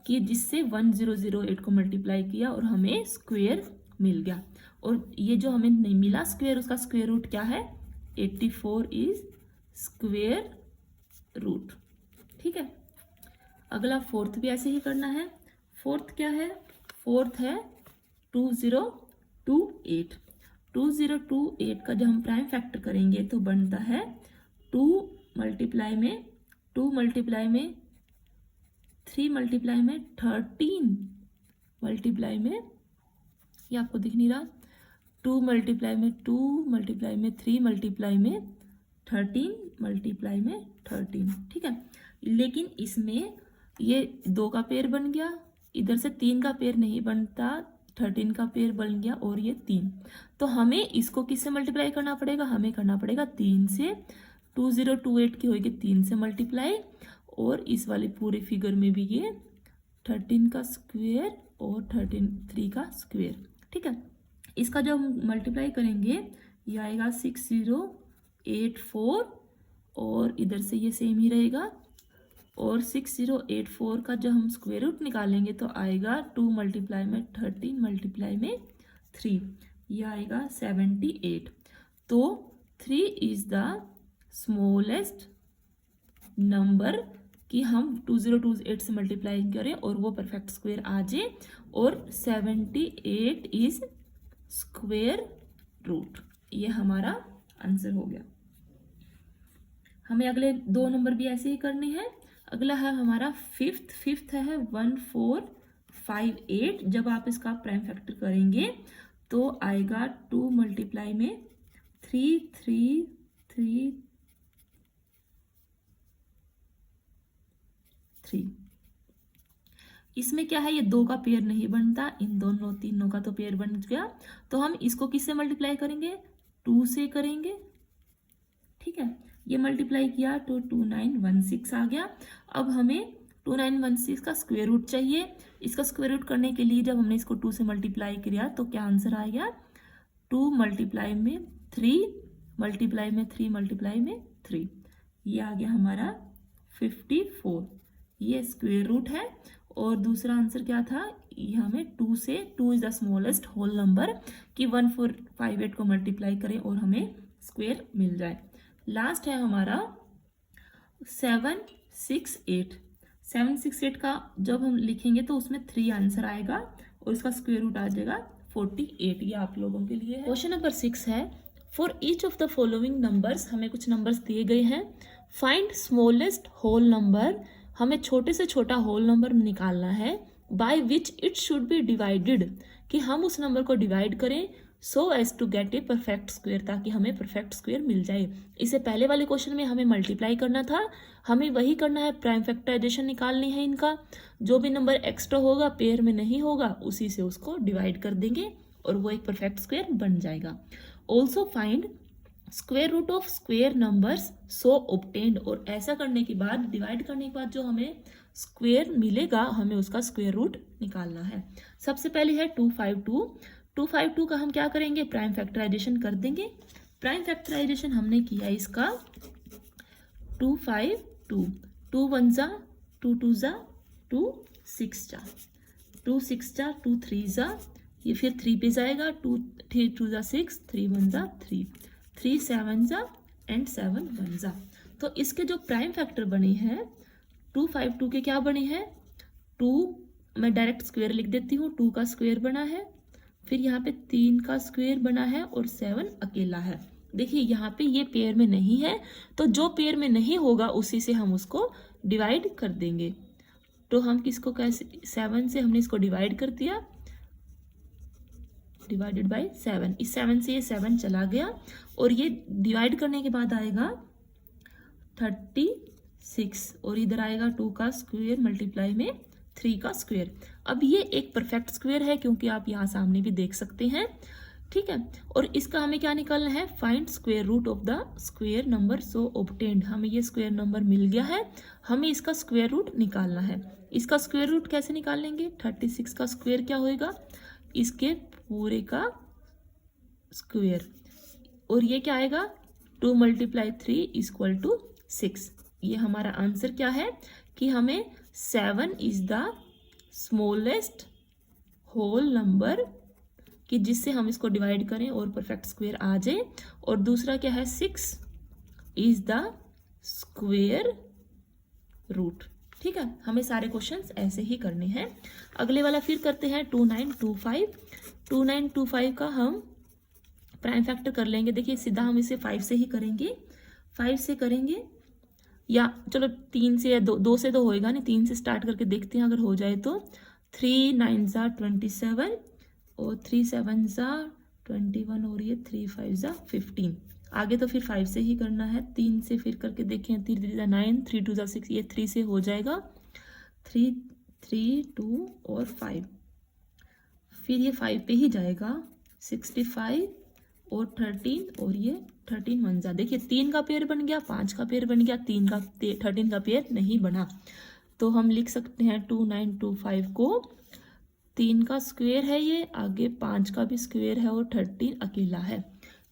कि जिससे 1008 को मल्टीप्लाई किया और हमें स्क्वायर मिल गया। और ये जो हमें नहीं मिला स्क्वायर, उसका स्क्वायर रूट क्या है, 84 इज स्क्वायर रूट। ठीक है, अगला फोर्थ भी ऐसे ही करना है। फोर्थ क्या है, फोर्थ है 2028। 2028 का जब हम प्राइम फैक्टर करेंगे तो बनता है 2 मल्टीप्लाई में 2 मल्टीप्लाई में 3 मल्टीप्लाई में 13 मल्टीप्लाई में, ये आपको दिख नहीं रहा, 2 मल्टीप्लाई में 2 मल्टीप्लाई में 3 मल्टीप्लाई में 13 मल्टीप्लाई में 13, ठीक है। लेकिन इसमें ये 2 का पेयर बन गया, इधर से 3 का पेयर नहीं बनता, 13 का पेयर बन गया और ये 3। तो हमें इसको किससे मल्टीप्लाई करना पड़ेगा, हमें करना पड़ेगा 3 से। 2028 की होगी 3 से मल्टीप्लाई, और इस वाले पूरे फिगर में भी ये 13 का स्क्वायर और 3 का स्क्वायर, ठीक है। इसका जब हम मल्टीप्लाई करेंगे ये आएगा 6084, और इधर से ये सेम ही रहेगा, और 6084 का जब हम स्क्वायर रूट निकालेंगे तो आएगा 2 मल्टीप्लाई में 13 मल्टीप्लाई में 3, ये आएगा 78। तो 3 इज द स्मॉलेस्ट नंबर कि हम 2028 से मल्टीप्लाई करें और वो परफेक्ट स्क्वायर आ जाए, और 78 इज स्क्वायर रूट। ये हमारा आंसर हो गया। हमें अगले 2 नंबर भी ऐसे ही करने हैं। अगला है हमारा फिफ्थ है 1458। जब आप इसका प्राइम फैक्टर करेंगे तो आएगा 2 मल्टीप्लाई में 3 3 3 3। इसमें क्या है, ये 2 का पेयर नहीं बनता, इन दोनों तीनों का तो पेयर बन गया। तो हम इसको किससे मल्टीप्लाई करेंगे, 2 से करेंगे, ठीक है। ये मल्टीप्लाई किया तो 2916 आ गया। अब हमें 2916 का स्क्वायर रूट चाहिए। इसका स्क्वायर रूट करने के लिए जब हमने इसको 2 से मल्टीप्लाई किया तो क्या आंसर आ गया, 2 मल्टीप्लाई में 3 मल्टीप्लाई में 3 मल्टीप्लाई में 3, ये आ गया हमारा 54। ये स्क्वायर रूट है। और दूसरा आंसर क्या था, ये हमें 2 से, 2 is the smallest whole number कि 1458 को मल्टीप्लाई करें और हमें स्क्वायर मिल जाए। लास्ट है हमारा 768। 768 का जब हम लिखेंगे तो उसमें 3 आंसर आएगा और इसका स्क्वायर रूट आ जाएगा 48। ये आप लोगों के लिए है। क्वेश्चन नंबर 6 है, for each of the following numbers, हमें कुछ नंबर्स दिए गए हैं, फाइंड स्मॉलेस्ट होल नंबर, हमें छोटे से छोटा होल नंबर निकालना है, by which it should be divided, कि हम उस नंबर को डिवाइड करें so as to get a perfect square, ताकि हमें परफेक्ट स्क्वायर मिल जाए। इससे पहले वाले क्वेश्चन में हमें मल्टीप्लाई करना था, हमें वही करना है, प्राइम फैक्टराइजेशन निकालनी है इनका। जो भी नंबर एक्स्ट्रा होगा, पेयर में नहीं होगा, उसी से उसको डिवाइड कर देंगे और वो एक परफेक्ट स्क्वायर बन जाएगा। Also find square root of square numbers so obtained, और ऐसा करने के बाद, डिवाइड करने के बाद जो हमें स्क्वायर मिलेगा, हमें उसका स्क्वायर रूट निकालना है। सबसे पहले है 252। 252 का हम क्या करेंगे, प्राइम फैक्टराइजेशन कर देंगे। प्राइम फैक्टराइजेशन हमने किया इसका 252, 2 1 जा 2 2 जा 2 6 जा 2 6 जा 2 3 जा, ये फिर 3 पे जाएगा, 2 3 2 जा 6, 3 1 जा 3, 3 7 जा एंड 7 1 जा। तो इसके जो प्राइम फैक्टर बने हैं 252 के क्या बने हैं, 2, मैं डायरेक्ट स्क्वायर लिख देती हूँ, 2 का स्क्वायर बना है, फिर यहाँ पे 3 का स्क्वायर बना है और 7 अकेला है। देखिए यहाँ पे ये पेयर में नहीं है, तो जो पेयर में नहीं होगा उसी से हम उसको डिवाइड कर देंगे। तो हम किसको कैसे, 7 से हमने इसको डिवाइड कर दिया, डिवाइडेड बाय 7, इस 7 से ये 7 चला गया और ये डिवाइड करने के बाद आएगा 36 और इधर आएगा 2 का स्क्वायर मल्टीप्लाई में 3 का स्क्वायर। अब ये एक परफेक्ट स्क्वायर है क्योंकि आप यहाँ सामने भी देख सकते हैं, ठीक है। और इसका हमें क्या निकालना है, find square root of the square number so obtained. हमें ये स्क्वायर नंबर मिल गया है, हमें इसका स्क्वायर रूट निकालना है। इसका स्क्वायर रूट कैसे निकालेंगे, 36 का स्क्वायर क्या होएगा, इसके पूरे का स्क्वायर, और ये क्या आएगा 2 मल्टीप्लाई 3 इक्वल टू 6। ये हमारा आंसर क्या है कि हमें 7 is the smallest whole number कि जिससे हम इसको डिवाइड करें और परफेक्ट स्क्वायर आ जाए। और दूसरा क्या है 6 इज द स्क्वायर रूट, ठीक है। हमें सारे क्वेश्चंस ऐसे ही करने हैं। अगले वाला फिर करते हैं 2925। 2925 का हम प्राइम फैक्टर कर लेंगे। देखिए सीधा हम इसे 5 से ही करेंगे। 5 से करेंगे, या चलो 3 से या 2 से तो होएगा नहीं, 3 से स्टार्ट करके देखते हैं अगर हो जाए तो। 3 9 ज़ा 27 और 3 7 ज़ा 21 और ये 3 5 ज़ा 15। आगे तो फिर 5 से ही करना है। 3 से फिर करके देखें, 3 3 ज़ा 9, 3 2 ज़ा 6, ये 3 से हो जाएगा। 3 3 2 और 5, फिर ये 5 पे ही जाएगा। 65 और 13 और ये 13 1 ज़ा, देखिए 3 का पेयर बन गया, 5 का पेयर बन गया, 13 का पेयर नहीं बना। तो हम लिख सकते हैं 2 9 2 5 को 3 का स्क्वायर है ये, आगे 5 का भी स्क्वायर है और 13 अकेला है।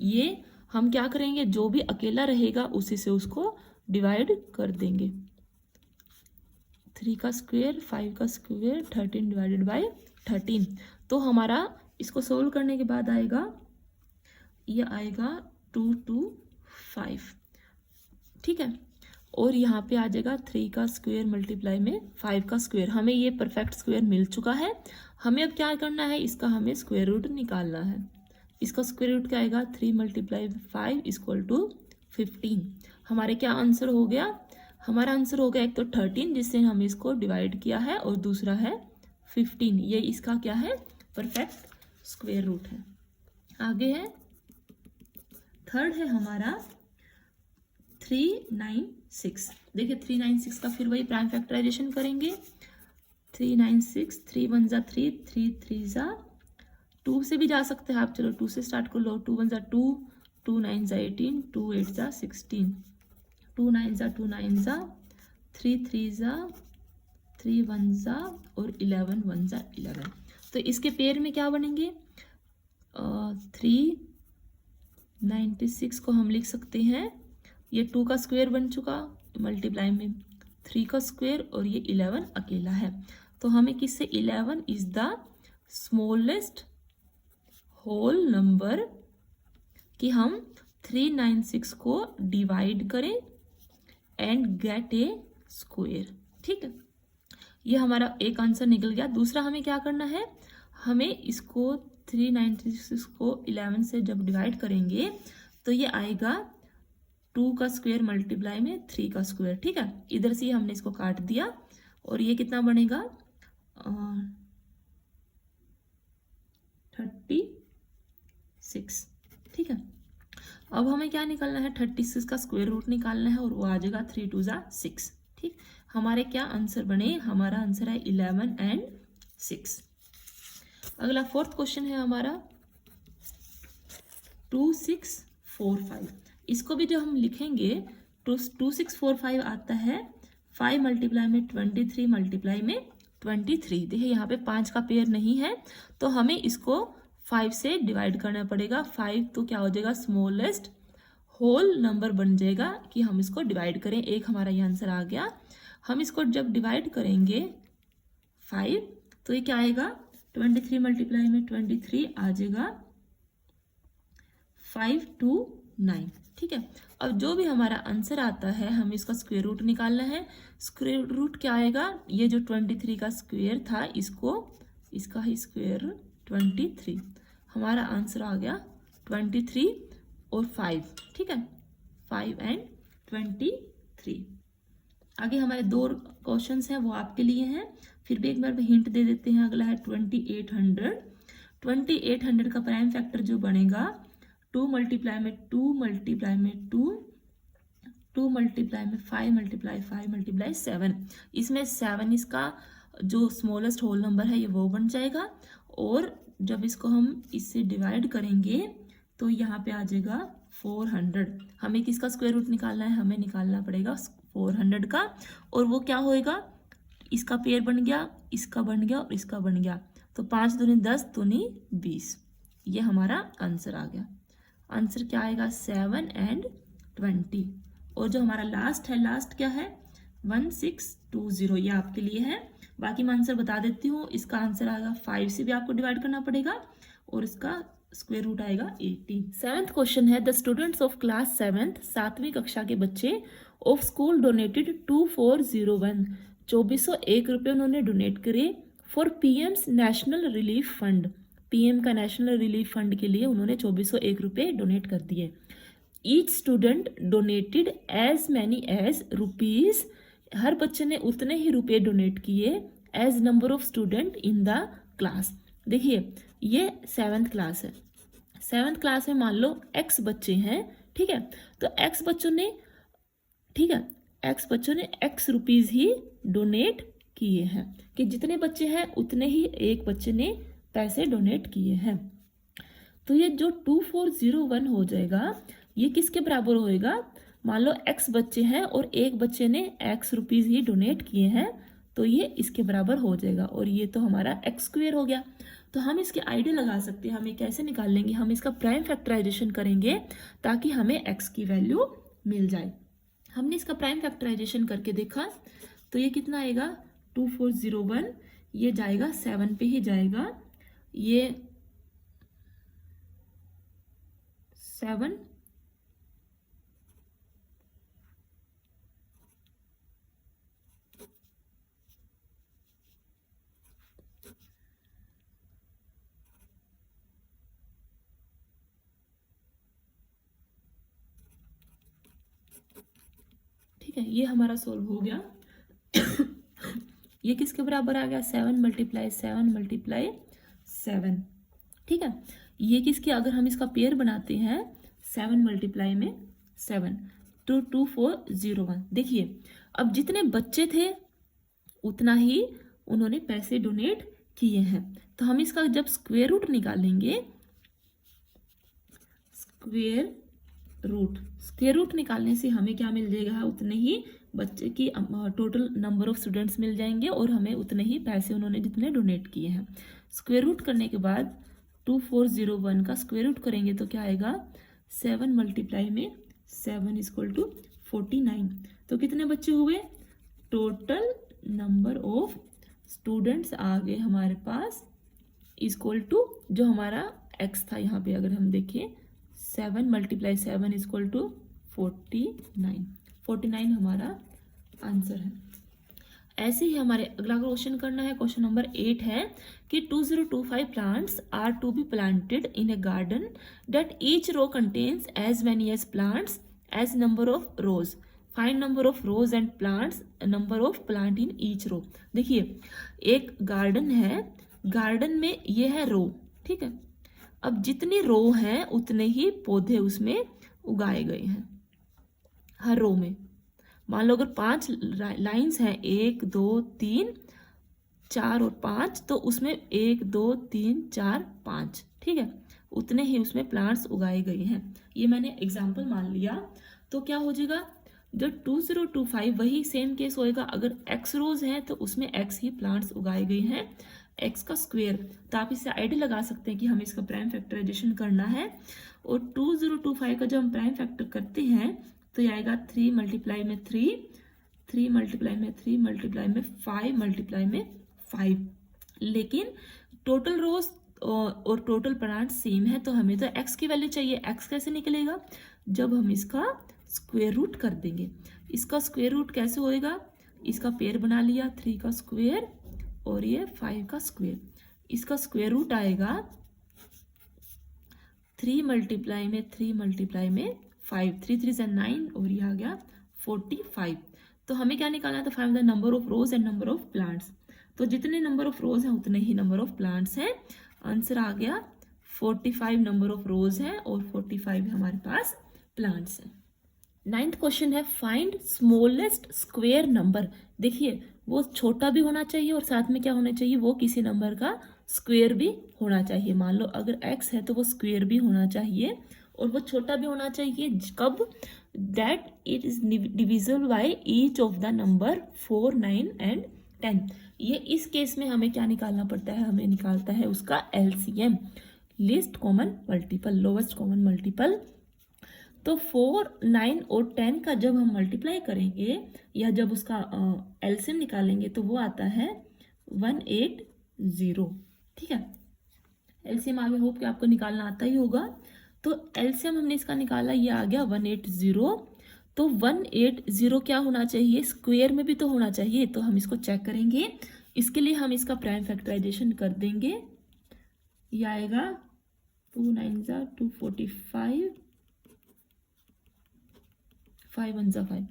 ये हम क्या करेंगे, जो भी अकेला रहेगा उसी से उसको डिवाइड कर देंगे। 3 का स्क्वायर, 5 का स्क्वायर, 13 डिवाइडेड बाय 13। तो हमारा इसको सोल्व करने के बाद आएगा, ये आएगा 2 2 5, ठीक है। और यहाँ पे आ जाएगा 3 का स्क्वायर मल्टीप्लाई में 5 का स्क्वायर। हमें ये परफेक्ट स्क्वायर मिल चुका है। हमें अब क्या करना है, इसका हमें स्क्वायर रूट निकालना है। इसका स्क्वायर रूट क्या आएगा, 3 × 5 = 15। हमारे क्या आंसर हो गया, हमारा आंसर हो गया एक तो 13 जिससे हमने इसको डिवाइड किया है, और दूसरा है 15। ये इसका क्या है, परफेक्ट स्क्वायर रूट है। आगे है थर्ड है हमारा 396। देखिए 396 का फिर वही प्राइम फैक्टराइजेशन करेंगे। 396, 3 1 ज़ा 3, 3 3 ज़ा 2 से भी जा सकते हैं आप, चलो 2 से स्टार्ट कर लो। 2 1 ज़ा 2, 2 9 ज़ा 18, 2 8 ज़ा 16, 2 9 ज़ा 2 9 ज़ा 3 3 ज़ा 3 1 ज़ा और 11 1 ज़ा 11। तो इसके पेयर में क्या बनेंगे, 396 को हम लिख सकते हैं, ये 2 का स्क्वायर बन चुका मल्टीप्लाई में 3 का स्क्वायर, और ये 11 अकेला है। तो हमें किससे, 11 is the smallest whole number, कि हम 396 को डिवाइड करें एंड गेट ए स्क्वायर, ठीक है। ये हमारा एक आंसर निकल गया। दूसरा हमें क्या करना है, हमें इसको 396 को 11 से जब डिवाइड करेंगे तो ये आएगा 2 का स्क्वायर मल्टीप्लाई में 3 का स्क्वायर, ठीक है। इधर से हमने इसको काट दिया, और ये कितना बनेगा, 36, ठीक है। अब हमें क्या निकालना है, 36 का स्क्वायर रूट निकालना है, और वो आ जाएगा 3 2 ज़ा 6, ठीक। हमारे क्या आंसर बने, हमारा आंसर है 11 और 6। अगला फोर्थ क्वेश्चन है हमारा 2645। इसको भी जो हम लिखेंगे 2645 आता है 5 मल्टीप्लाई में 23 मल्टीप्लाई में 23। देखिए यहाँ पे 5 का पेयर नहीं है, तो हमें इसको 5 से डिवाइड करना पड़ेगा। 5 तो क्या हो जाएगा, स्मॉलेस्ट होल नंबर बन जाएगा, कि हम इसको डिवाइड करें। एक हमारा ये आंसर आ गया। हम इसको जब डिवाइड करेंगे 5, तो ये क्या आएगा, 23 मल्टीप्लाई में 23 आ जाएगा 529, ठीक है। अब जो भी हमारा आंसर आता है हमें इसका स्क्वायर रूट निकालना है। स्क्वायर रूट क्या आएगा, ये जो 23 का स्क्वायर था इसका ही स्क्वायर 23। हमारा आंसर आ गया 23 और 5, ठीक है, 5 और 23। आगे हमारे 2 क्वेश्चंस हैं, वो आपके लिए हैं। फिर भी एक बार हिंट दे देते हैं। अगला है 2800। 2800 का प्राइम फैक्टर जो बनेगा 2 मल्टीप्लाई में 2 मल्टीप्लाई में 2, 2 मल्टीप्लाई में 5 मल्टीप्लाई 5 मल्टीप्लाई 7। इसमें 7 इसका जो स्मॉलेस्ट होल नंबर है ये वो बन जाएगा, और जब इसको हम इससे डिवाइड करेंगे तो यहाँ पे आ जाएगा 400। हमें किसका स्क्वायर रूट निकालना है, हमें निकालना पड़ेगा 400 का, और वो क्या होएगा, इसका पेयर बन गया, इसका बन गया और इसका बन गया, तो 5 दूनी 10 दूनी 20। ये हमारा आंसर आ गया। आंसर क्या आएगा, 7 और 20। और जो हमारा लास्ट है, लास्ट क्या है, 1620। ये आपके लिए है। बाकी मैं आंसर बता देती हूँ। इसका आंसर आएगा 5 से भी आपको डिवाइड करना पड़ेगा, और इसका स्क्वायर रूट आएगा 80। 7th क्वेश्चन है, the students of class 7th 7वीं कक्षा के बच्चे ऑफ स्कूल डोनेटेड 2401 2401 रुपये उन्होंने डोनेट करे for PM's national relief fund. PM का नेशनल रिलीफ फंड के लिए उन्होंने 2401 रुपये डोनेट कर दिए। Each student donated as many as rupees, हर बच्चे ने उतने ही रुपये डोनेट किए as number of student in the class. देखिए ये 7th क्लास है, 7th क्लास में मान लो x बच्चे हैं, ठीक है, तो x बच्चों ने, ठीक है, x बच्चों ने x रुपीज ही डोनेट किए हैं, कि जितने बच्चे हैं उतने ही एक बच्चे ने पैसे डोनेट किए हैं। तो ये जो 2401 हो जाएगा, ये किसके बराबर होएगा, मान लो x बच्चे हैं और एक बच्चे ने x रुपीज ही डोनेट किए हैं, तो ये इसके बराबर हो जाएगा, और ये तो हमारा x² हो गया। तो हम इसके आइडिया लगा सकते हैं, हम ये कैसे निकाल लेंगे, हम इसका प्राइम फैक्टराइजेशन करेंगे ताकि हमें x की वैल्यू मिल जाए। हमने इसका प्राइम फैक्टराइजेशन करके देखा, तो ये कितना आएगा 2401, ये जाएगा 7 पे ही जाएगा, ये 7, ठीक है, ये हमारा सोल्व हो गया। ये किसके बराबर आ गया, 7 × 7 × 7, ठीक है। ये किसके, अगर हम इसका पेयर बनाते हैं 7 × 7 तो 2401। देखिए अब जितने बच्चे थे उतना ही उन्होंने पैसे डोनेट किए हैं, तो हम इसका जब स्क्वायर रूट निकालेंगे, स्क्वायर रूट निकालने से हमें क्या मिल जाएगा, उतने ही बच्चे की टोटल नंबर ऑफ स्टूडेंट्स मिल जाएंगे और हमें उतने ही पैसे उन्होंने जितने डोनेट किए हैं। स्क्वायर रूट करने के बाद 2401 का स्क्वायर रूट करेंगे तो क्या आएगा, 7 × 7 = 49। तो कितने बच्चे हुए, टोटल नंबर ऑफ स्टूडेंट्स आ गए हमारे पास इक्वल टू, जो हमारा x था यहाँ पे अगर हम देखें 7 × 7 = 49, 49 हमारा आंसर है। ऐसे ही हमारे अगला क्वेश्चन करना है, क्वेश्चन नंबर 8 है कि 2025 plants are to be planted in a garden that each row contains as many as plants as number of rows, find number of rows and plants, number of plant in each row. देखिए एक garden है, garden में ये है रो, ठीक है, अब जितनी रो हैं उतने ही पौधे उसमें उगाए गए हैं हर रो में। मान लो अगर 5 लाइन्स हैं, 1 2 3 4 और 5, तो उसमें 1 2 3 4 5, ठीक है, उतने ही उसमें प्लांट्स उगाए गए हैं। ये मैंने एग्जाम्पल मान लिया। तो क्या हो जाएगा, जो 2025 वही सेम केस होएगा, अगर x रोज हैं तो उसमें x ही प्लांट्स उगाए गए हैं, x का स्क्वायर। तो आप इससे आइडिया लगा सकते हैं कि हमें इसका प्राइम फैक्टराइजेशन करना है, और 2025 का जब हम प्राइम फैक्टर करते हैं तो ये आएगा 3 × 3, 3 × 3 × 5 × 5। लेकिन टोटल रोज और टोटल प्लांट सेम है, तो हमें तो x की वैल्यू चाहिए। x कैसे निकलेगा, जब हम इसका स्क्वायर रूट कर देंगे। इसका स्क्वायर रूट कैसे होएगा, इसका पेयर बना लिया, 3 का स्क्वायर और ये 5 का स्क्वायर, इसका स्क्वायर रूट आएगा 3 × 3 × 5, 3 3 = 9 और ये आ गया 45। तो हमें क्या निकालना था, find the number of rows and number of plants. तो जितने नंबर ऑफ रोज हैं उतने ही नंबर ऑफ प्लांट्स हैं। आंसर आ गया 45 नंबर ऑफ रोज हैं और 45 हमारे पास प्लांट्स हैं। 9th क्वेश्चन है फाइंड स्मॉलेस्ट स्क्वायर नंबर। देखिए वो छोटा भी होना चाहिए और साथ में क्या होना चाहिए, वो किसी नंबर का स्क्वायर भी होना चाहिए। मान लो अगर x है तो वो स्क्वायर भी होना चाहिए और वो छोटा भी होना चाहिए। कब, that it is divisible by each of the number 4 9 and 10। ये इस केस में हमें क्या निकालना पड़ता है, हमें निकालता है उसका LCM, least common multiple, lowest common multiple. तो 4 9 और 10 का जब हम मल्टीप्लाई करेंगे या जब उसका LCM निकालेंगे तो वो आता है 180, ठीक है। LCM आगे होप कि आपको निकालना आता ही होगा। तो LCM हमने इसका निकाला, ये आ गया 180। तो 180 क्या होना चाहिए, स्क्वायर में भी तो होना चाहिए। तो हम इसको चेक करेंगे, इसके लिए हम इसका प्राइम फैक्टराइजेशन कर देंगे। ये आएगा 2 9 = 245 5 1 जा 5,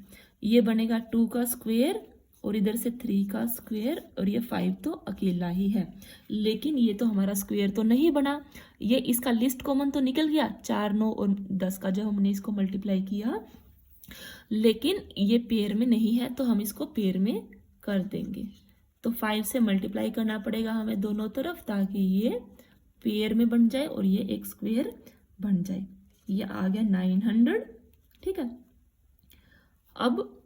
ये बनेगा 2 का स्क्वायर और इधर से 3 का स्क्वायर और ये 5 तो अकेला ही है, लेकिन ये तो हमारा स्क्वायर तो नहीं बना। ये इसका लिस्ट कॉमन तो निकल गया 4 9 और 10 का जब हमने इसको मल्टीप्लाई किया, लेकिन ये पेयर में नहीं है तो हम इसको पेयर में कर देंगे। तो 5 से मल्टीप्लाई करना पड़ेगा हमें दोनों तरफ, ताकि ये पेयर में बन जाए और ये एक स्क्वायर बन जाए। ये आ गया 900, ठीक है। अब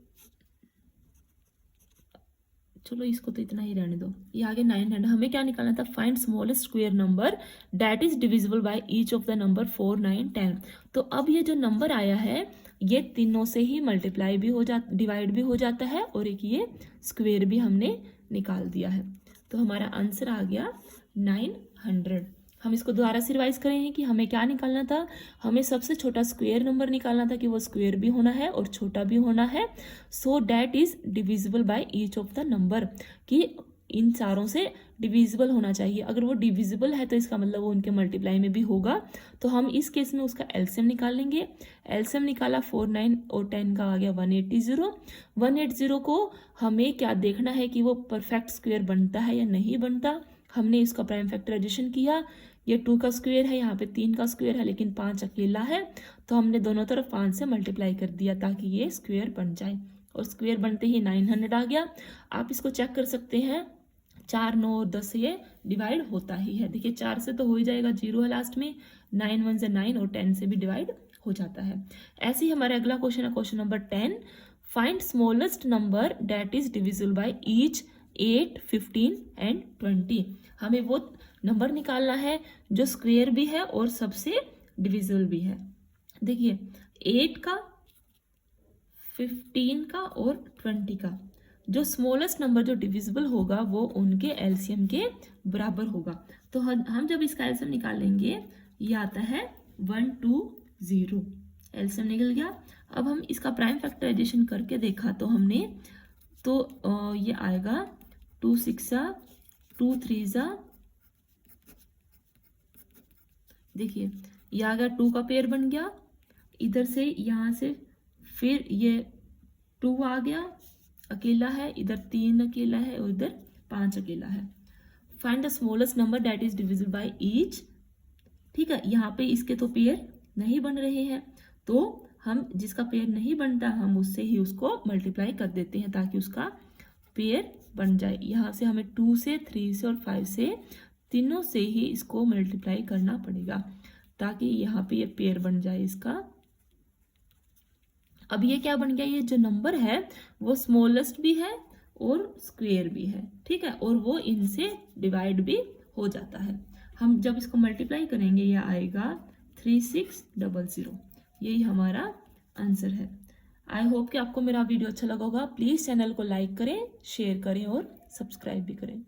चलो इसको तो इतना ही रहने दो, ये आगे 900। हमें क्या निकालना था, find smallest square number that is divisible by each of the number 4 9 10। तो अब ये जो नंबर आया है ये तीनों से ही मल्टीप्लाई भी हो जा डिवाइड भी हो जाता है और एक ये स्क्वायर भी हमने निकाल दिया है। तो हमारा आंसर आ गया 900। हम इसको दोबारा से रिवाइज करें कि हमें क्या निकालना था, हमें सबसे छोटा स्क्वायर नंबर निकालना था कि वो स्क्वायर भी होना है और छोटा भी होना है, so that is divisible by each of the number, कि इन चारों से डिविजिबल होना चाहिए। अगर वो डिविजिबल है तो इसका मतलब वो उनके मल्टीप्लाई में भी होगा। तो हम इस केस में उसका एलसीएम निकाल लेंगे। एलसीएम निकाला 4 9 और 10 का आ गया 180। 180 को हमें क्या देखना है कि वो परफेक्ट स्क्वायर बनता है या नहीं बनता। हमने इसका प्राइम फैक्टराइजेशन किया, ये 2 का स्क्वायर है, यहाँ पे 3 का स्क्वायर है, लेकिन 5 अकेला है, तो हमने दोनों तरफ 5 से मल्टीप्लाई कर दिया ताकि ये स्क्वायर बन जाए, और स्क्वायर बनते ही 900 आ गया। आप इसको चेक कर सकते हैं, 4 9 और 10 से ये डिवाइड होता ही है। देखिए 4 से तो हो ही जाएगा, 0 है लास्ट में, 9 1 से 9 और 10 से भी डिवाइड हो जाता है। ऐसे ही हमारा अगला क्वेश्चन है question number 10, find smallest number that is divisible by each 8 15 and 20। हमें वो नंबर निकालना है जो स्क्वायर भी है और सबसे डिविजिबल भी है। देखिए 8 का, 15 का और 20 का जो स्मॉलेस्ट नंबर जो डिविजिबल होगा वो उनके एलसीएम के बराबर होगा। तो हम जब इसका एलसीएम निकालेंगे ये आता है 120, एलसीएम निकल गया। अब हम इसका प्राइम फैक्टराइजेशन करके देखा तो हमने तो ये आएगा 2 6 2 3 देखिए ये आ गया 2 का पेयर बन गया, इधर से यहाँ से फिर ये 2 आ गया अकेला है, इधर 3 अकेला है और इधर 5 अकेला है। Find the smallest number that is divisible by each. ठीक है, यहाँ पे इसके तो पेयर नहीं बन रहे हैं, तो हम जिसका पेयर नहीं बनता हम उससे ही उसको मल्टीप्लाई कर देते हैं ताकि उसका पेयर बन जाए। यहाँ से हमें 2 से 3 से और 5 से तीनों से ही इसको मल्टीप्लाई करना पड़ेगा ताकि यहाँ पे ये पेयर बन जाए इसका। अब ये क्या बन गया, ये जो नंबर है वो स्मॉलेस्ट भी है और स्क्वायर भी है, ठीक है, और वो इनसे डिवाइड भी हो जाता है। हम जब इसको मल्टीप्लाई करेंगे ये आएगा 3600। यही हमारा आंसर है। आई होप कि आपको मेरा वीडियो अच्छा लगा होगा। प्लीज़ चैनल को लाइक करें, शेयर करें और सब्सक्राइब भी करें।